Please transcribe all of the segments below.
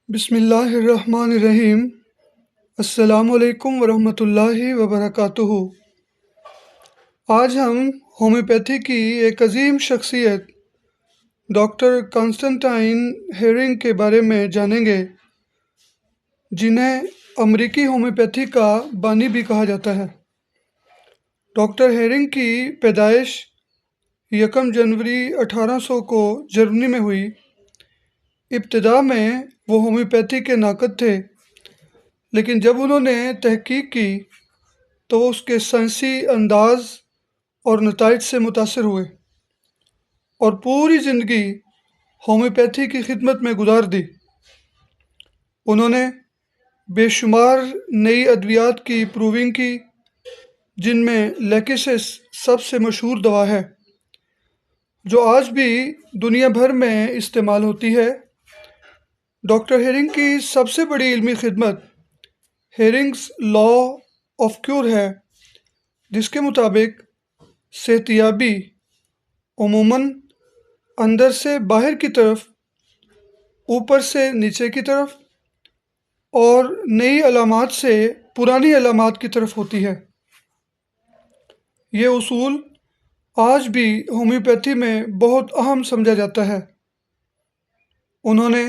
بسم اللہ الرحمن الرحیم۔ السلام علیکم ورحمۃ اللہ وبرکاتہ۔ آج ہم ہومیوپیتھی کی ایک عظیم شخصیت ڈاکٹر کانسٹنٹائن ہیرنگ کے بارے میں جانیں گے، جنہیں امریکی ہومیوپیتھی کا بانی بھی کہا جاتا ہے۔ ڈاکٹر ہیرنگ کی پیدائش 1 جنوری 1800 کو جرمنی میں ہوئی۔ ابتدا میں وہ ہومیوپیتھی کے ناقد تھے، لیکن جب انہوں نے تحقیق کی تو وہ اس کے سائنسی انداز اور نتائج سے متاثر ہوئے اور پوری زندگی ہومیوپیتھی کی خدمت میں گزار دی۔ انہوں نے بے شمار نئی ادویات کی پروونگ کی، جن میں لیکسس سب سے مشہور دوا ہے، جو آج بھی دنیا بھر میں استعمال ہوتی ہے۔ ڈاکٹر ہیرنگ کی سب سے بڑی علمی خدمت ہیرنگز لا آف کیور ہے، جس کے مطابق صحتیابی عموماً اندر سے باہر کی طرف، اوپر سے نیچے کی طرف اور نئی علامات سے پرانی علامات کی طرف ہوتی ہے۔ یہ اصول آج بھی ہومیوپیتھی میں بہت اہم سمجھا جاتا ہے۔ انہوں نے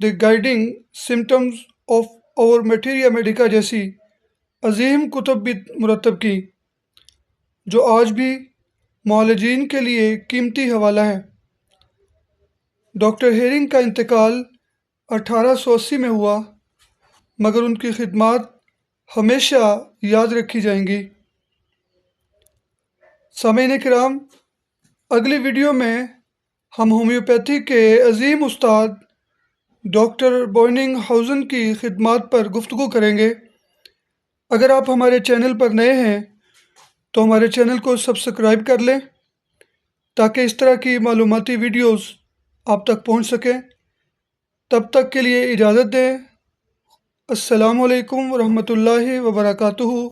دی گائیڈنگ سمپٹمز آف اور میٹیریا میڈیکا جیسی عظیم کتب بھی مرتب کی، جو آج بھی معالجین کے لیے قیمتی حوالہ ہے۔ ڈاکٹر ہیرنگ کا انتقال 1880 میں ہوا، مگر ان کی خدمات ہمیشہ یاد رکھی جائیں گی۔ سامعین کرام، اگلی ویڈیو میں ہم ہومیوپیتھی کے عظیم استاد ڈاکٹر بوئننگ ہاؤزن کی خدمات پر گفتگو کریں گے۔ اگر آپ ہمارے چینل پر نئے ہیں تو ہمارے چینل کو سبسکرائب کر لیں، تاکہ اس طرح کی معلوماتی ویڈیوز آپ تک پہنچ سکیں۔ تب تک کے لیے اجازت دیں۔ السلام علیکم ورحمۃ اللہ وبرکاتہ۔